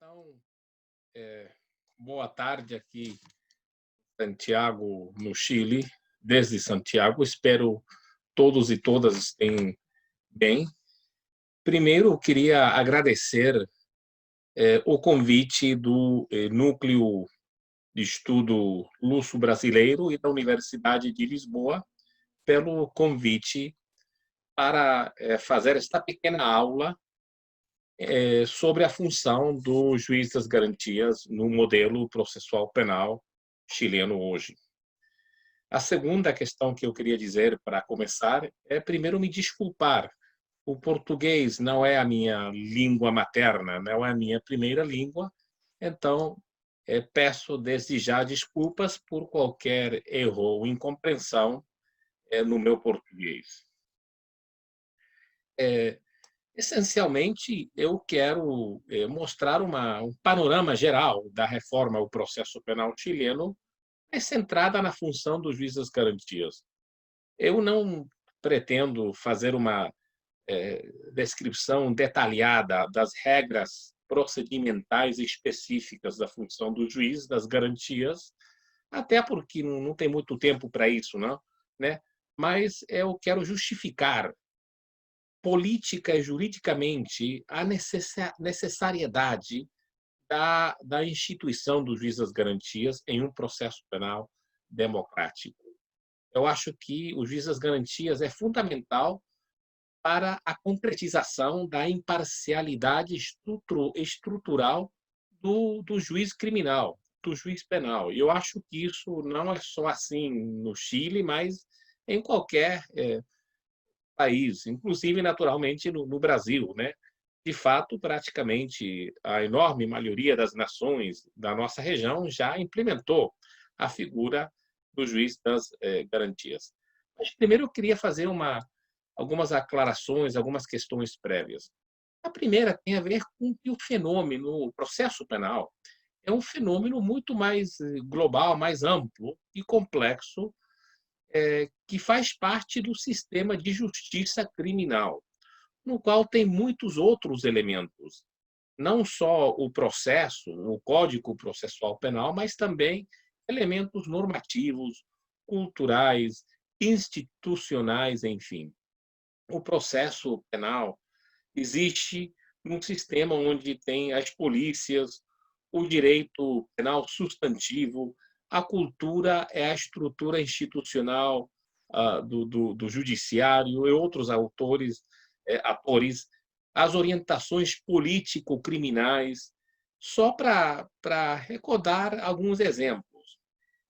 Então, boa tarde aqui, em Santiago, no Chile, desde Santiago. Espero todos e todas estejam bem. Primeiro, eu queria agradecer o convite do Núcleo de Estudo Luso-Brasileiro e da Universidade de Lisboa pelo convite para fazer esta pequena aula sobre a função do juiz das garantias no modelo processual penal chileno hoje. A segunda questão que eu queria dizer para começar é, primeiro, me desculpar. O português não é a minha língua materna, não é a minha primeira língua, então peço desde já desculpas por qualquer erro ou incompreensão no meu português. Essencialmente, eu quero mostrar um panorama geral da reforma ao processo penal chileno, mais centrada na função do juiz das garantias. Eu não pretendo fazer uma descrição detalhada das regras procedimentais específicas da função do juiz das garantias, até porque não tem muito tempo para isso, não, né? Mas eu quero justificar política e juridicamente a necessariedade da instituição do juiz das garantias em um processo penal democrático. Eu acho que o juiz das garantias é fundamental para a concretização da imparcialidade estrutural do juiz criminal, do juiz penal. E eu acho que isso não é só assim no Chile, mas em qualquer país, inclusive, naturalmente, no Brasil, né? De fato, praticamente a enorme maioria das nações da nossa região já implementou a figura do juiz das garantias. Mas primeiro eu queria fazer algumas aclarações, algumas questões prévias. A primeira tem a ver com que o fenômeno, o processo penal, é um fenômeno muito mais global, mais amplo e complexo, que faz parte do sistema de justiça criminal, no qual tem muitos outros elementos, não só o processo, o Código Processual Penal, mas também elementos normativos, culturais, institucionais, enfim. O processo penal existe num sistema onde tem as polícias, o direito penal substantivo, a cultura é a estrutura institucional do judiciário e outros atores, as orientações político-criminais, só para recordar alguns exemplos.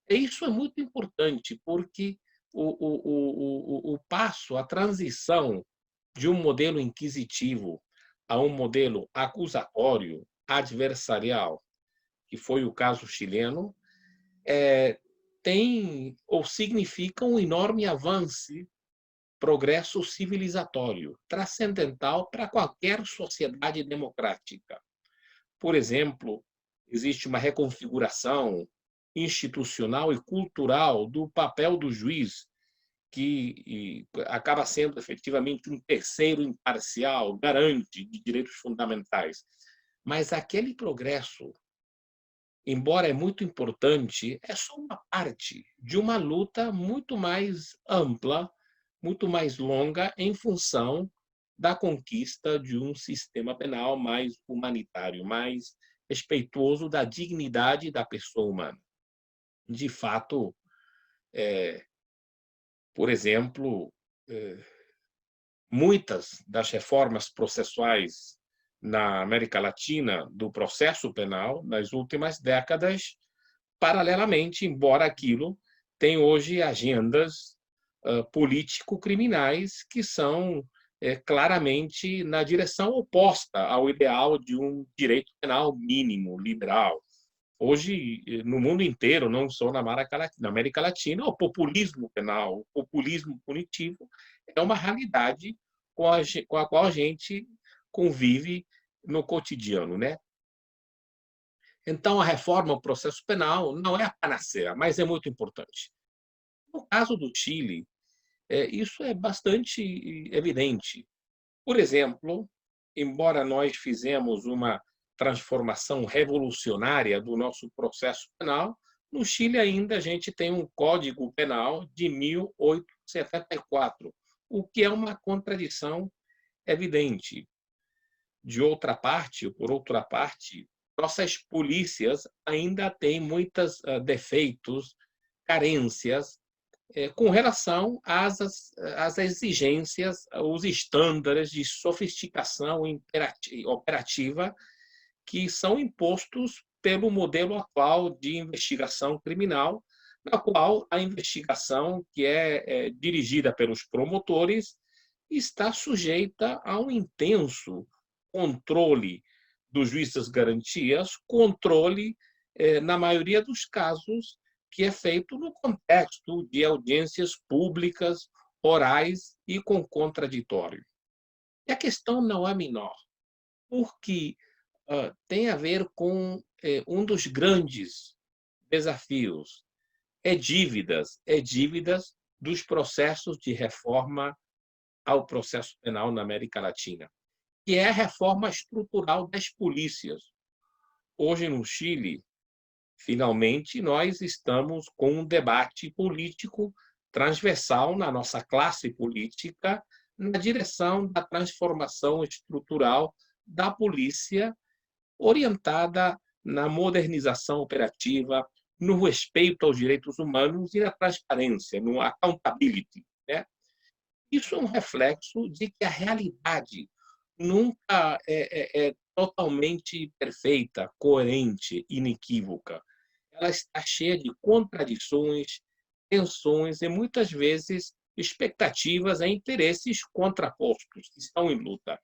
E isso é muito importante, porque o passo, a transição de um modelo inquisitivo a um modelo acusatório, adversarial, que foi o caso chileno, tem ou significa um enorme avanço, progresso civilizatório, transcendental para qualquer sociedade democrática. Por exemplo, existe uma reconfiguração institucional e cultural do papel do juiz, que acaba sendo efetivamente um terceiro imparcial, garante de direitos fundamentais. Mas aquele progresso, embora é muito importante, é só uma parte de uma luta muito mais ampla, muito mais longa, em função da conquista de um sistema penal mais humanitário, mais respeitoso da dignidade da pessoa humana. De fato, por exemplo, muitas das reformas processuais na América Latina do processo penal nas últimas décadas, paralelamente, embora aquilo tenha hoje agendas político-criminais que são claramente na direção oposta ao ideal de um direito penal mínimo, liberal. Hoje, no mundo inteiro, não só na América Latina, o populismo penal, o populismo punitivo é uma realidade com a qual a gente convive no cotidiano, né? Então, a reforma ao processo penal não é a panaceia, mas é muito importante. No caso do Chile, isso é bastante evidente. Por exemplo, embora nós fizemos uma transformação revolucionária do nosso processo penal, no Chile ainda a gente tem um Código Penal de 1874, o que é uma contradição evidente. De outra parte, por outra parte, nossas polícias ainda têm muitos defeitos, carências, com relação às exigências, os estándares de sofisticação operativa que são impostos pelo modelo atual de investigação criminal, na qual a investigação, que é dirigida pelos promotores, está sujeita a um intenso controle dos juízes das garantias, controle, na maioria dos casos, que é feito no contexto de audiências públicas, orais e com contraditório. E a questão não é menor, porque tem a ver com um dos grandes desafios, é dívidas dos processos de reforma ao processo penal na América Latina, que é a reforma estrutural das polícias. Hoje, no Chile, finalmente, nós estamos com um debate político transversal na nossa classe política na direção da transformação estrutural da polícia, orientada na modernização operativa, no respeito aos direitos humanos e na transparência, no accountability, né? Isso é um reflexo de que a realidade nunca é totalmente perfeita, coerente, inequívoca. Ela está cheia de contradições, tensões e, muitas vezes, expectativas e interesses contrapostos que estão em luta.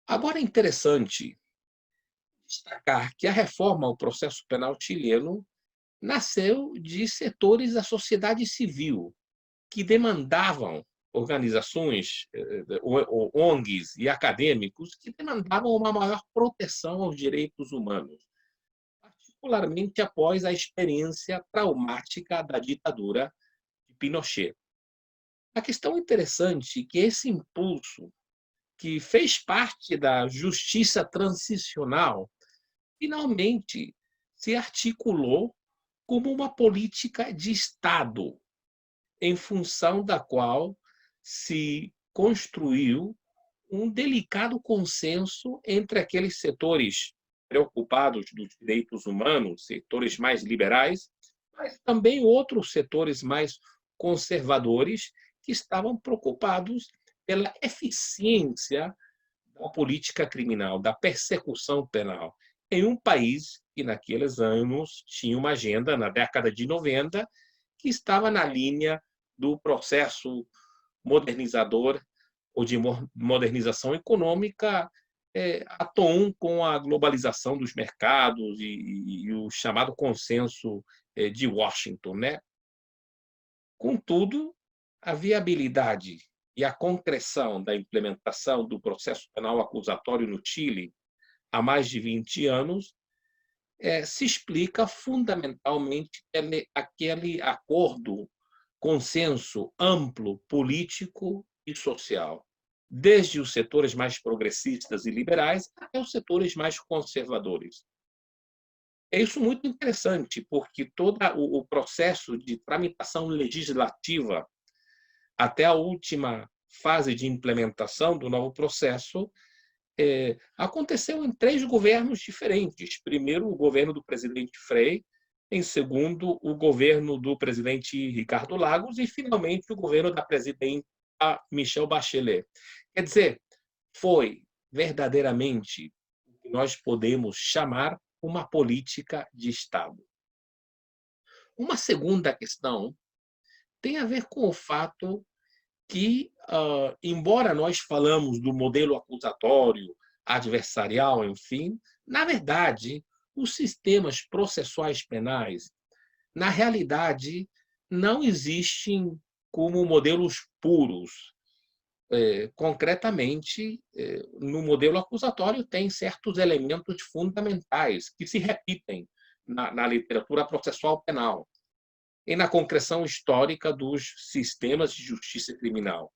Agora, é interessante destacar que a reforma ao processo penal chileno nasceu de setores da sociedade civil que demandavam organizações, ONGs e acadêmicos que demandavam uma maior proteção aos direitos humanos, particularmente após a experiência traumática da ditadura de Pinochet. A questão interessante é que esse impulso, que fez parte da justiça transicional, finalmente se articulou como uma política de Estado, em função da qual se construiu um delicado consenso entre aqueles setores preocupados dos direitos humanos, setores mais liberais, mas também outros setores mais conservadores que estavam preocupados pela eficiência da política criminal, da persecução penal, em um país que, naqueles anos, tinha uma agenda, na década de 90, que estava na linha do processo modernizador ou de modernização econômica, a tom com a globalização dos mercados e o chamado consenso de Washington, né? Contudo, a viabilidade e a concreção da implementação do processo penal acusatório no Chile há mais de 20 anos se explica fundamentalmente aquele acordo, consenso amplo político e social, desde os setores mais progressistas e liberais até os setores mais conservadores. É isso muito interessante, porque todo o processo de tramitação legislativa até a última fase de implementação do novo processo aconteceu em 3 governos diferentes. Primeiro, o governo do presidente Frei, em segundo, o governo do presidente Ricardo Lagos e, finalmente, o governo da presidenta Michelle Bachelet. Quer dizer, foi verdadeiramente o que nós podemos chamar uma política de Estado. Uma segunda questão tem a ver com o fato que, embora nós falamos do modelo acusatório, adversarial, enfim, na verdade, os sistemas processuais penais, na realidade, não existem como modelos puros. Concretamente, no modelo acusatório, tem certos elementos fundamentais que se repetem na literatura processual penal e na concreção histórica dos sistemas de justiça criminal.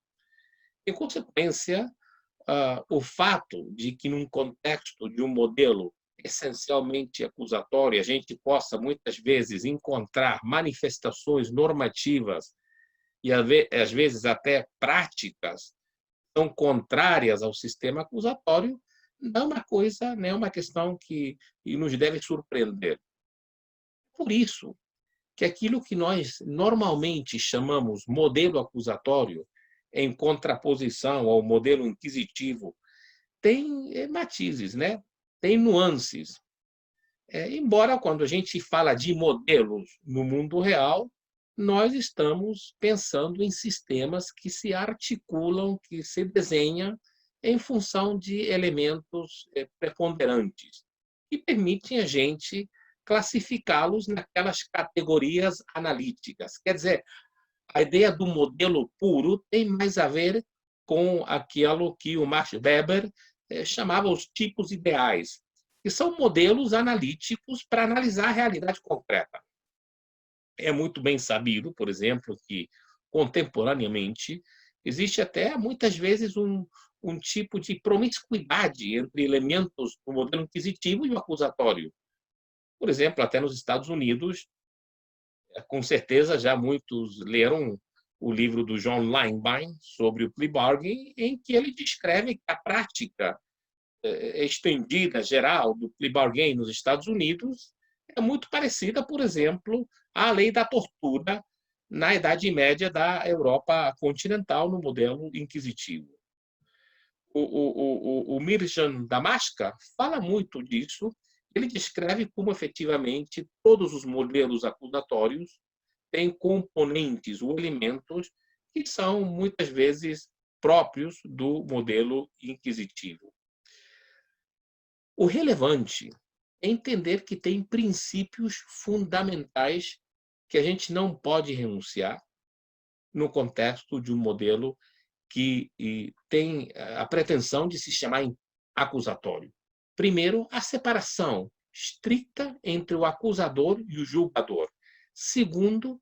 Em consequência, o fato de que, num contexto de um modelo essencialmente acusatório, a gente possa, muitas vezes, encontrar manifestações normativas e, às vezes, até práticas são contrárias ao sistema acusatório, não é uma coisa, não é uma questão que nos deve surpreender. Por isso que aquilo que nós normalmente chamamos modelo acusatório, em contraposição ao modelo inquisitivo, tem matizes, né? Tem nuances. Embora, quando a gente fala de modelos no mundo real, nós estamos pensando em sistemas que se articulam, que se desenham em função de elementos preponderantes, que permitem a gente classificá-los naquelas categorias analíticas. Quer dizer, a ideia do modelo puro tem mais a ver com aquilo que o Max Weber chamava os tipos ideais, que são modelos analíticos para analisar a realidade concreta. É muito bem sabido, por exemplo, que contemporaneamente existe até muitas vezes um tipo de promiscuidade entre elementos do modelo inquisitivo e o acusatório. Por exemplo, até nos Estados Unidos, com certeza já muitos leram o livro do John Linebein sobre o plea bargain, em que ele descreve que a prática estendida, geral, do plea bargain nos Estados Unidos é muito parecida, por exemplo, à lei da tortura na Idade Média da Europa continental, no modelo inquisitivo. O Mirjan Damaschka fala muito disso. Ele descreve como, efetivamente, todos os modelos acusatórios têm componentes ou elementos que são, muitas vezes, próprios do modelo inquisitivo. O relevante é entender que tem princípios fundamentais que a gente não pode renunciar no contexto de um modelo que tem a pretensão de se chamar acusatório. Primeiro, a separação estricta entre o acusador e o julgador. Segundo,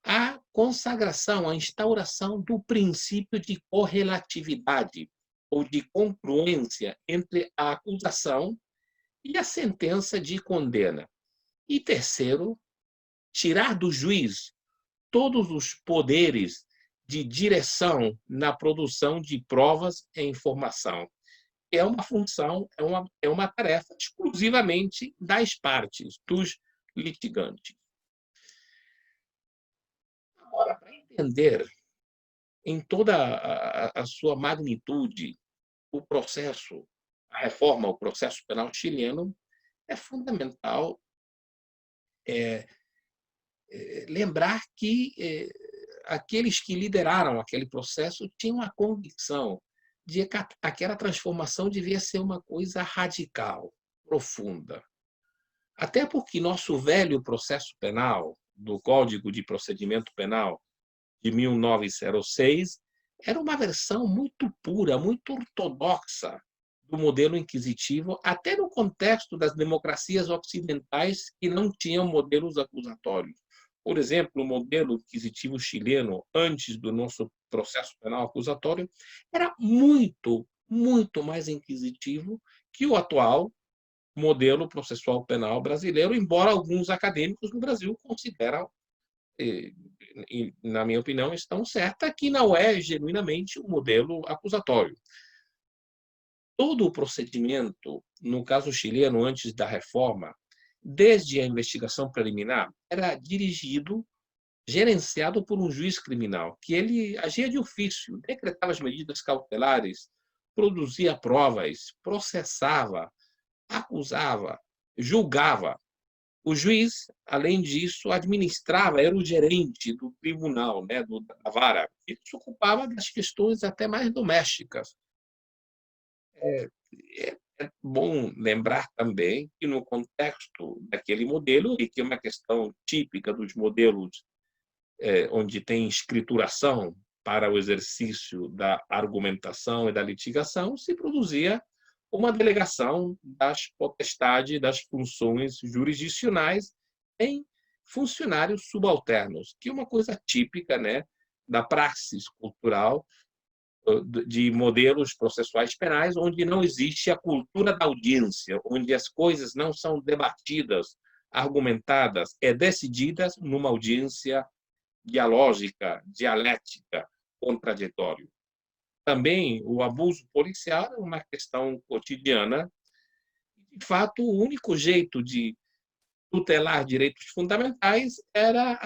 a consagração, a instauração do princípio de correlatividade ou de congruência entre a acusação e a sentença de condena. E terceiro, tirar do juiz todos os poderes de direção na produção de provas e informação. É uma função, é uma tarefa exclusivamente das partes, dos litigantes. Agora, para entender em toda a sua magnitude o processo, a reforma, o processo penal chileno, é fundamental lembrar que aqueles que lideraram aquele processo tinham a convicção de que aquela transformação devia ser uma coisa radical, profunda. Até porque nosso velho processo penal, do Código de Procedimento Penal de 1906, era uma versão muito pura, muito ortodoxa do modelo inquisitivo, até no contexto das democracias ocidentais que não tinham modelos acusatórios. Por exemplo, o modelo inquisitivo chileno, antes do nosso processo penal acusatório, era muito, muito mais inquisitivo que o atual modelo processual penal brasileiro, embora alguns acadêmicos no Brasil consideram, na minha opinião, estão certa, que não é genuinamente um modelo acusatório. Todo o procedimento, no caso chileno, antes da reforma, desde a investigação preliminar, era dirigido, gerenciado por um juiz criminal, que ele agia de ofício, decretava as medidas cautelares, produzia provas, processava, acusava, julgava. O juiz, além disso, administrava, era o gerente do tribunal, né, da vara, e se ocupava das questões até mais domésticas. É bom lembrar também que, no contexto daquele modelo, e que é uma questão típica dos modelos onde tem escrituração para o exercício da argumentação e da litigação, se produzia uma delegação das potestades, das funções jurisdicionais em funcionários subalternos, que é uma coisa típica, né, da praxis cultural de modelos processuais penais onde não existe a cultura da audiência, onde as coisas não são debatidas, argumentadas, decididas numa audiência dialógica, dialética, contraditório. Também o abuso policial é uma questão cotidiana. De fato, o único jeito de tutelar direitos fundamentais era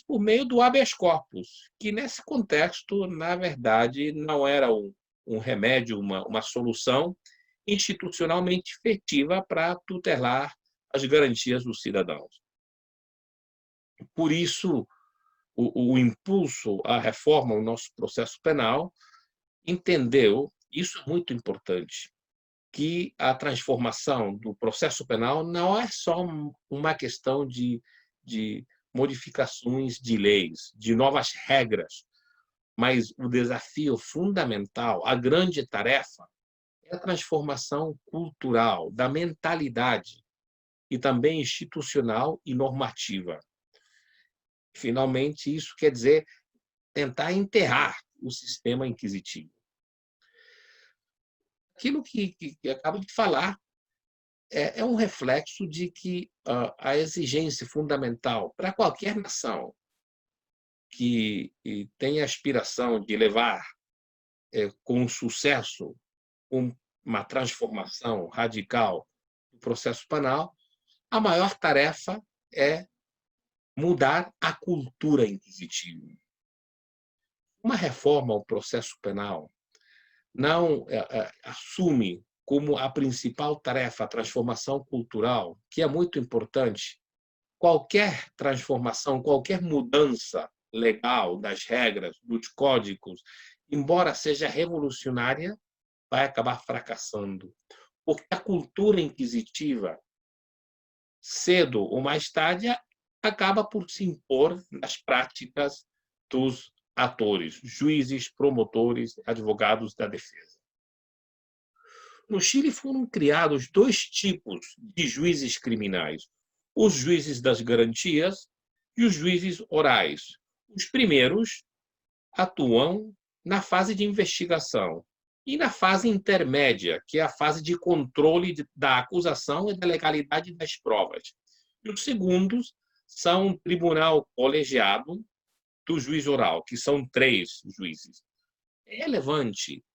por meio do habeas corpus, que nesse contexto, na verdade, não era um remédio, uma solução institucionalmente efetiva para tutelar as garantias dos cidadãos. Por isso, o impulso à reforma do nosso processo penal entendeu, isso é muito importante, que a transformação do processo penal não é só uma questão de modificações de leis, de novas regras, mas o desafio fundamental, a grande tarefa, é a transformação cultural, da mentalidade e também institucional e normativa. Finalmente, isso quer dizer tentar enterrar o sistema inquisitivo. Aquilo que acabo de falar é um reflexo de que a exigência fundamental para qualquer nação que tem a aspiração de levar com sucesso uma transformação radical do processo penal, a maior tarefa é mudar a cultura inquisitiva. Uma reforma ao processo penal não assume como a principal tarefa a transformação cultural, que é muito importante. Qualquer transformação, qualquer mudança legal das regras, dos códigos, embora seja revolucionária, vai acabar fracassando. Porque a cultura inquisitiva, cedo ou mais tarde, acaba por se impor nas práticas dos atores, juízes, promotores, advogados da defesa. No Chile foram criados dois tipos de juízes criminais: os juízes das garantias e os juízes orais. Os primeiros atuam na fase de investigação e na fase intermédia, que é a fase de controle da acusação e da legalidade das provas. E os segundos são um tribunal colegiado do juiz oral, que são 3 juízes. É relevante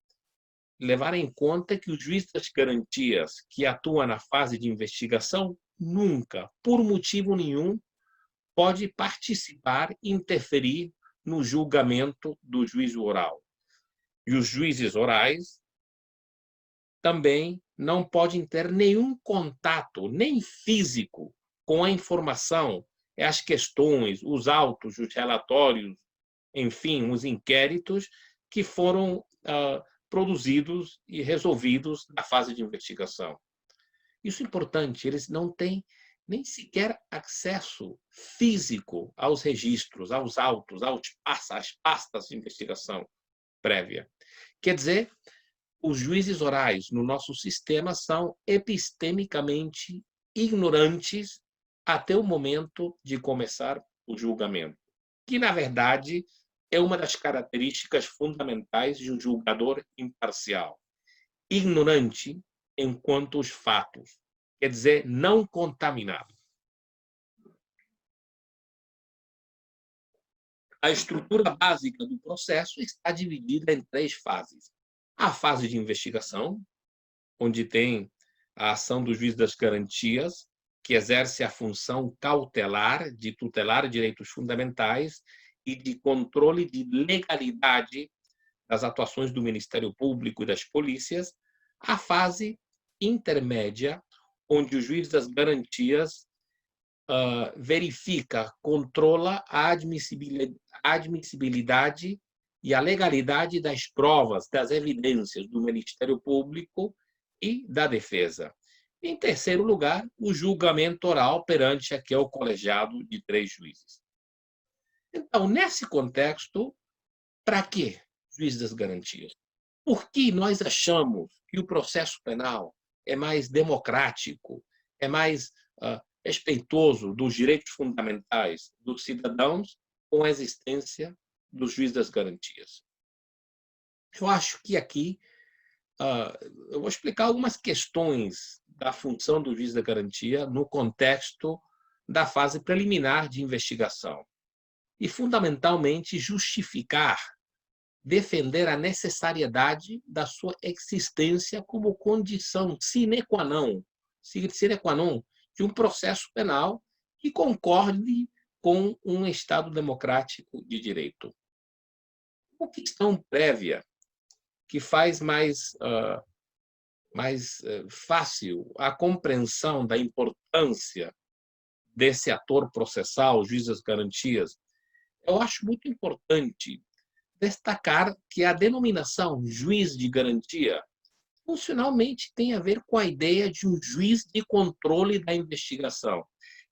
levar em conta que o juiz das garantias, que atua na fase de investigação, nunca, por motivo nenhum, pode participar e interferir no julgamento do juiz oral. E os juízes orais também não podem ter nenhum contato, nem físico, com a informação, as questões, os autos, os relatórios, enfim, os inquéritos que foram produzidos e resolvidos na fase de investigação. Isso é importante, eles não têm nem sequer acesso físico aos registros, aos autos, às pastas de investigação prévia. Quer dizer, os juízes orais no nosso sistema são epistemicamente ignorantes até o momento de começar o julgamento, que, na verdade, é uma das características fundamentais de um julgador imparcial. Ignorante enquanto os fatos, quer dizer, não contaminado. A estrutura básica do processo está dividida em 3 fases. A fase de investigação, onde tem a ação do juiz das garantias, que exerce a função cautelar de tutelar direitos fundamentais e de controle de legalidade das atuações do Ministério Público e das polícias. A fase intermédia, onde o juiz das garantias verifica, controla a admissibilidade e a legalidade das provas, das evidências do Ministério Público e da defesa. Em terceiro lugar, o julgamento oral perante aquele colegiado de 3 juízes. Então, nesse contexto, para que juiz das garantias? Por que nós achamos que o processo penal é mais democrático, é mais respeitoso dos direitos fundamentais dos cidadãos com a existência do juiz das garantias? Eu acho que aqui eu vou explicar algumas questões da função do juiz da garantia no contexto da fase preliminar de investigação e, fundamentalmente, justificar, defender a necessariedade da sua existência como condição sine qua non de um processo penal que concorde com um Estado democrático de direito. Uma questão prévia que faz mais fácil a compreensão da importância desse ator processal, juiz das garantias. Eu acho muito importante destacar que a denominação juiz de garantia funcionalmente tem a ver com a ideia de um juiz de controle da investigação.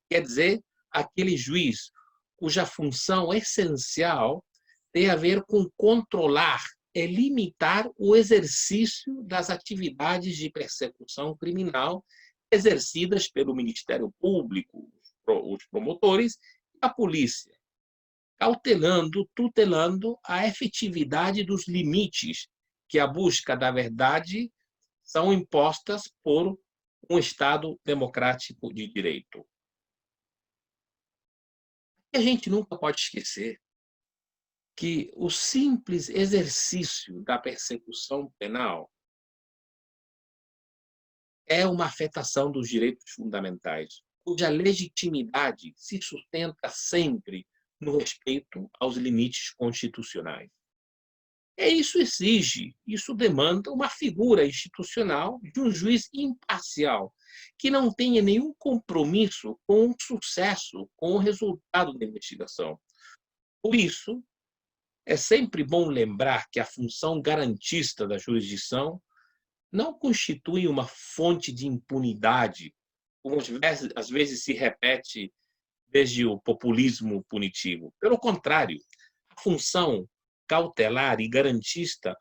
Quer dizer, aquele juiz cuja função essencial tem a ver com controlar e limitar o exercício das atividades de persecução criminal exercidas pelo Ministério Público, os promotores e a polícia, cautelando, tutelando a efetividade dos limites que a busca da verdade são impostas por um Estado democrático de direito. E a gente nunca pode esquecer que o simples exercício da persecução penal é uma afetação dos direitos fundamentais, cuja legitimidade se sustenta sempre no respeito aos limites constitucionais. Isso demanda uma figura institucional de um juiz imparcial, que não tenha nenhum compromisso com o sucesso, com o resultado da investigação. Por isso, é sempre bom lembrar que a função garantista da jurisdição não constitui uma fonte de impunidade, como às vezes se repete desde o populismo punitivo. Pelo contrário, a função cautelar e garantista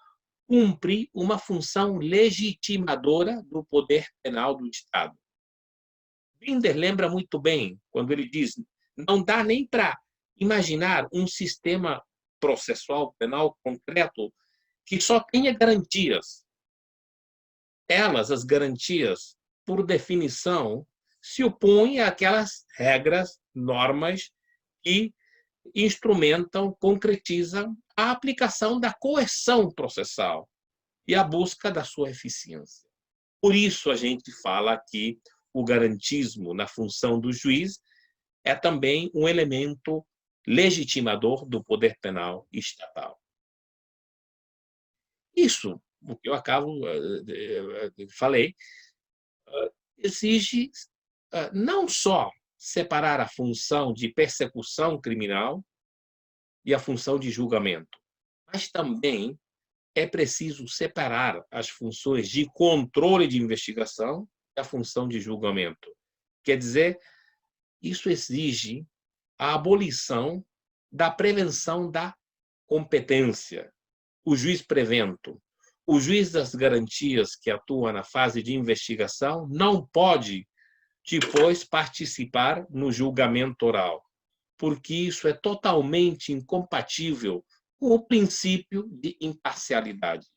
cumpre uma função legitimadora do poder penal do Estado. Binder lembra muito bem quando ele diz: não dá nem para imaginar um sistema processual penal concreto que só tenha garantias. As garantias, por definição, se opõem àquelas regras, normas que instrumentam, concretizam a aplicação da coerção processal e a busca da sua eficiência. Por isso, a gente fala que o garantismo na função do juiz é também um elemento legitimador do poder penal estatal. Isso, o que eu falei, exige não só separar a função de persecução criminal e a função de julgamento, mas também é preciso separar as funções de controle de investigação e a função de julgamento. Quer dizer, isso exige a abolição da prevenção da competência, o juiz prevento. O juiz das garantias que atua na fase de investigação não pode depois participar no julgamento oral, porque isso é totalmente incompatível com o princípio de imparcialidade.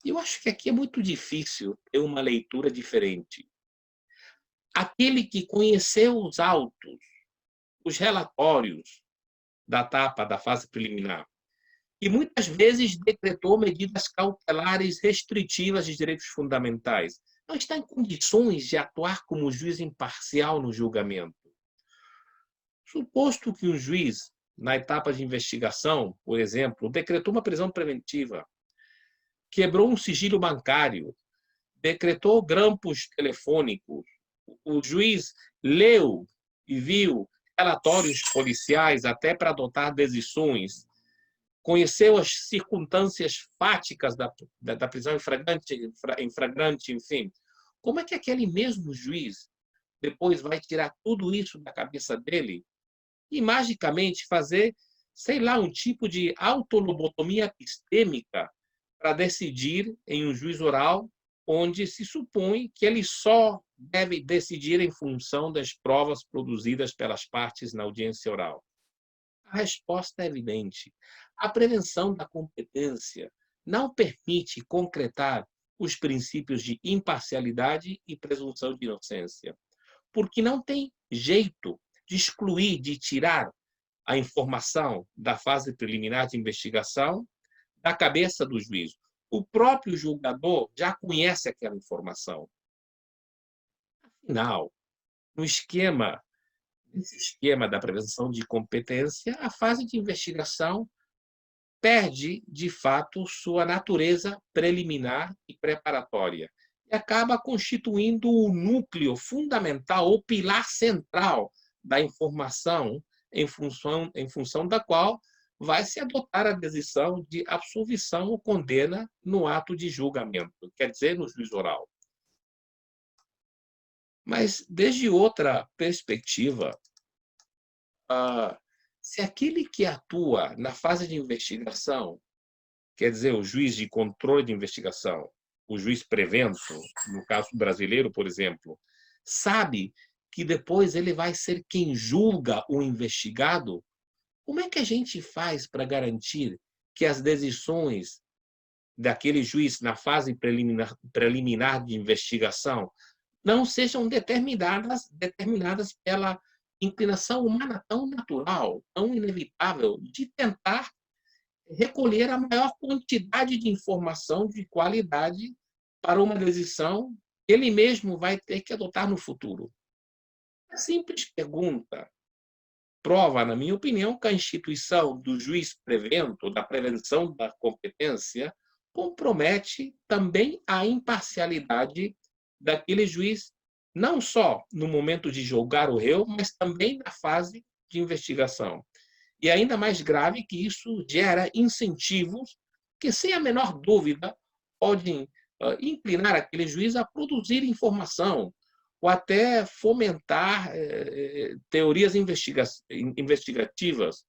Eu acho que aqui é muito difícil ter uma leitura diferente. Aquele que conheceu os autos, os relatórios da etapa da fase preliminar, e muitas vezes decretou medidas cautelares restritivas de direitos fundamentais, não está em condições de atuar como juiz imparcial no julgamento. Suposto que um juiz, na etapa de investigação, por exemplo, decretou uma prisão preventiva, quebrou um sigilo bancário, decretou grampos telefônicos, o juiz leu e viu relatórios policiais até para adotar decisões, conheceu as circunstâncias fáticas da prisão em flagrante, enfim. Como é que aquele mesmo juiz depois vai tirar tudo isso da cabeça dele e magicamente fazer, sei lá, um tipo de autolobotomia epistêmica para decidir em um juiz oral onde se supõe que ele só deve decidir em função das provas produzidas pelas partes na audiência oral? A resposta é evidente. A prevenção da competência não permite concretar os princípios de imparcialidade e presunção de inocência, porque não tem jeito de excluir, de tirar a informação da fase preliminar de investigação da cabeça do juiz. O próprio julgador já conhece aquela informação. Afinal, no esquema, nesse esquema da prevenção de competência, a fase de investigação perde, de fato, sua natureza preliminar e preparatória e acaba constituindo o núcleo fundamental, o pilar central da informação em função da qual vai se adotar a decisão de absolvição ou condena no ato de julgamento, quer dizer, no juízo oral. Mas, desde outra perspectiva, se aquele que atua na fase de investigação, quer dizer, o juiz de controle de investigação, o juiz prevento, no caso brasileiro, por exemplo, sabe que depois ele vai ser quem julga o investigado, como é que a gente faz para garantir que as decisões daquele juiz na fase preliminar de investigação não sejam determinadas pela inclinação humana tão natural, tão inevitável, de tentar recolher a maior quantidade de informação de qualidade para uma decisão que ele mesmo vai ter que adotar no futuro? A simples pergunta prova, na minha opinião, que a instituição do juiz prevento, da prevenção da competência, compromete também a imparcialidade daquele juiz, não só no momento de julgar o réu, mas também na fase de investigação. E ainda mais grave que isso gera incentivos que, sem a menor dúvida, podem inclinar aquele juiz a produzir informação ou até fomentar teorias investigativas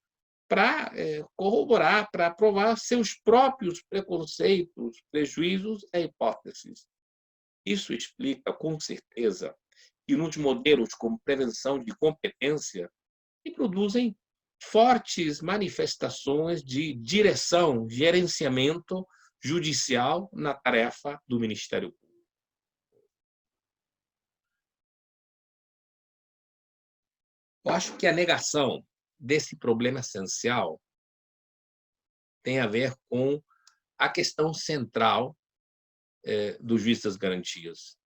para corroborar, para provar seus próprios preconceitos, prejuízos e hipóteses. Isso explica, com certeza, que nos modelos como prevenção de competência se produzem fortes manifestações de direção, gerenciamento judicial na tarefa do Ministério Público. Eu acho que a negação desse problema essencial tem a ver com a questão central do juiz das garantias.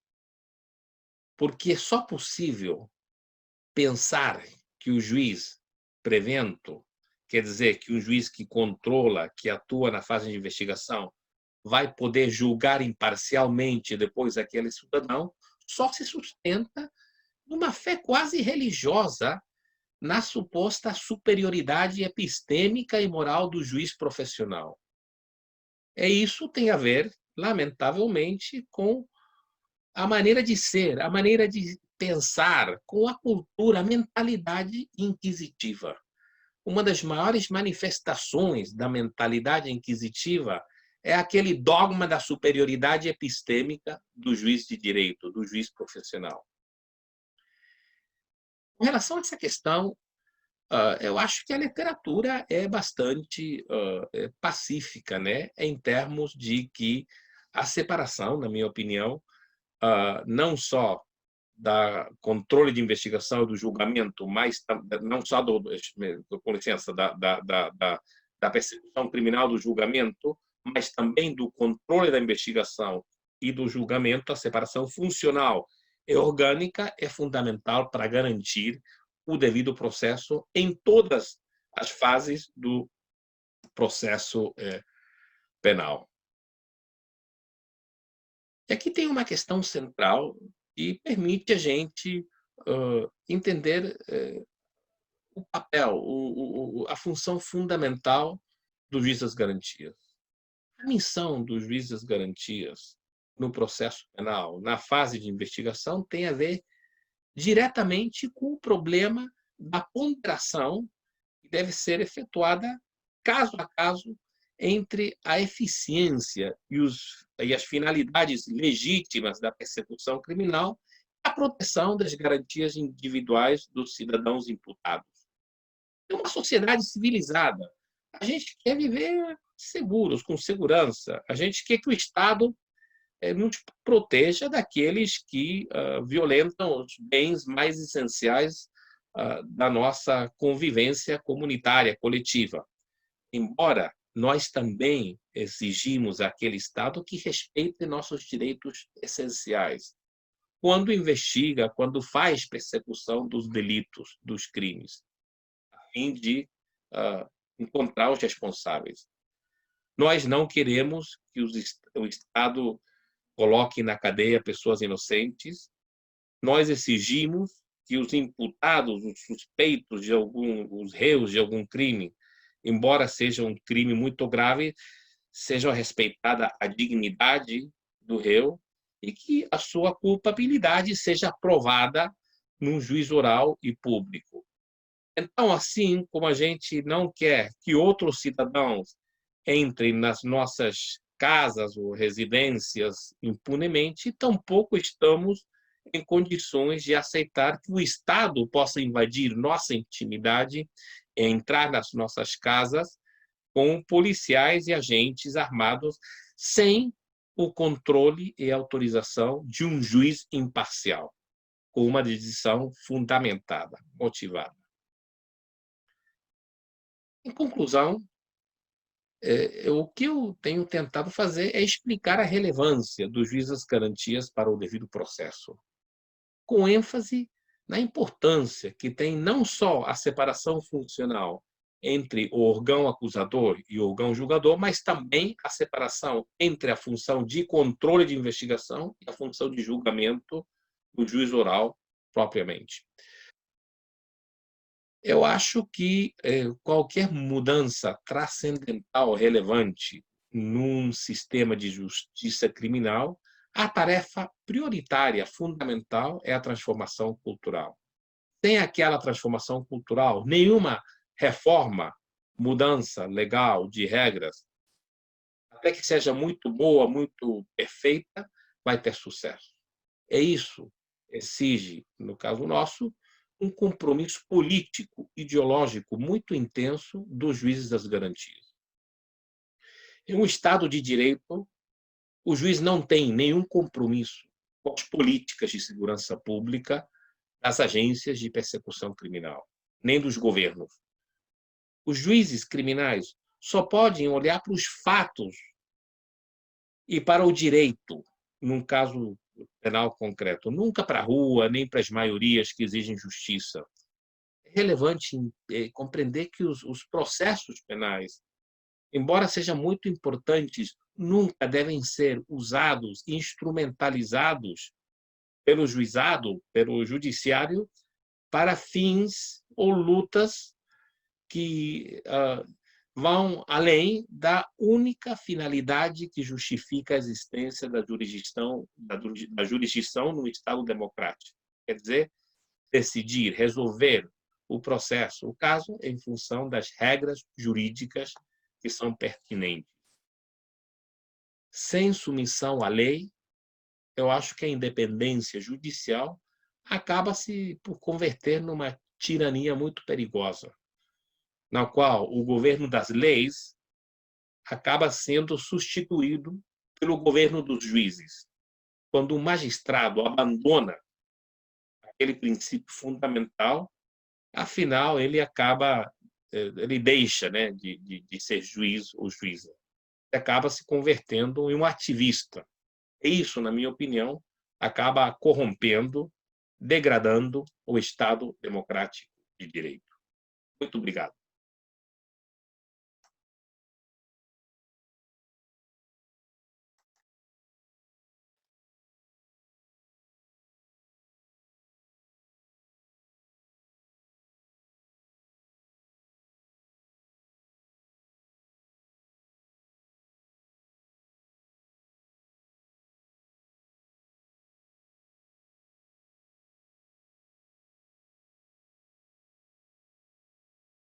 Porque é só possível pensar que o juiz prevento, quer dizer, que um juiz que controla, que atua na fase de investigação, vai poder julgar imparcialmente depois aquele cidadão, só se sustenta numa fé quase religiosa na suposta superioridade epistêmica e moral do juiz profissional. Isso tem a ver, lamentavelmente, com a maneira de ser, a maneira de pensar, com a cultura, a mentalidade inquisitiva. Uma das maiores manifestações da mentalidade inquisitiva é aquele dogma da superioridade epistêmica do juiz de direito, do juiz profissional. Com relação a essa questão, eu acho que a literatura é bastante pacífica, né, em termos de que a separação, na minha opinião, não só da controle de investigação e do julgamento, mas não só com licença, da persecução criminal do julgamento, mas também do controle da investigação e do julgamento, a separação funcional e orgânica é fundamental para garantir o devido processo em todas as fases do processo penal. E aqui tem uma questão central que permite a gente entender o papel, a função fundamental do juiz das garantias. A missão do juiz das garantias no processo penal, na fase de investigação, tem a ver diretamente com o problema da ponderação que deve ser efetuada caso a caso entre a eficiência e as finalidades legítimas da persecução criminal e a proteção das garantias individuais dos cidadãos imputados. É uma sociedade civilizada. A gente quer viver seguros, com segurança. A gente quer que o Estado nos proteja daqueles que violentam os bens mais essenciais da nossa convivência comunitária, coletiva. Embora nós também exigimos àquele Estado que respeite nossos direitos essenciais, quando investiga, quando faz persecução dos delitos, dos crimes, a fim de encontrar os responsáveis. Nós não queremos que o Estado coloque na cadeia pessoas inocentes. Nós exigimos que os imputados, os suspeitos de os réus de algum crime, embora seja um crime muito grave, seja respeitada a dignidade do réu e que a sua culpabilidade seja provada num juiz oral e público. Então, assim como a gente não quer que outros cidadãos entrem nas nossas casas ou residências impunemente, tampouco estamos em condições de aceitar que o Estado possa invadir nossa intimidade, entrar nas nossas casas com policiais e agentes armados sem o controle e autorização de um juiz imparcial, com uma decisão fundamentada, motivada. Em conclusão, o que eu tenho tentado fazer é explicar a relevância do juiz das garantias para o devido processo, com ênfase na importância que tem não só a separação funcional entre o órgão acusador e o órgão julgador, mas também a separação entre a função de controle de investigação e a função de julgamento do juiz oral propriamente. Eu acho que qualquer mudança transcendental relevante num sistema de justiça criminal, a tarefa prioritária, fundamental, é a transformação cultural. Sem aquela transformação cultural, nenhuma reforma, mudança legal de regras, até que seja muito boa, muito perfeita, vai ter sucesso. É isso exige, no caso nosso, um compromisso político, ideológico muito intenso dos juízes das garantias. Em um Estado de direito, o juiz não tem nenhum compromisso com as políticas de segurança pública das agências de persecução criminal, nem dos governos. Os juízes criminais só podem olhar para os fatos e para o direito, num caso penal concreto, nunca para a rua, nem para as maiorias que exigem justiça. É relevante compreender que os processos penais, embora sejam muito importantes, nunca devem ser usados, instrumentalizados pelo juizado, pelo judiciário, para fins ou lutas que vão além da única finalidade que justifica a existência da jurisdição no Estado democrático. Quer dizer, decidir, resolver o processo, o caso, em função das regras jurídicas que são pertinentes. Sem submissão à lei, eu acho que a independência judicial acaba-se por converter numa tirania muito perigosa, na qual o governo das leis acaba sendo substituído pelo governo dos juízes. Quando o magistrado abandona aquele princípio fundamental, afinal, ele deixa, né, de ser juiz ou juíza. Ele acaba se convertendo em um ativista. E isso, na minha opinião, acaba corrompendo, degradando o Estado democrático de direito. Muito obrigado.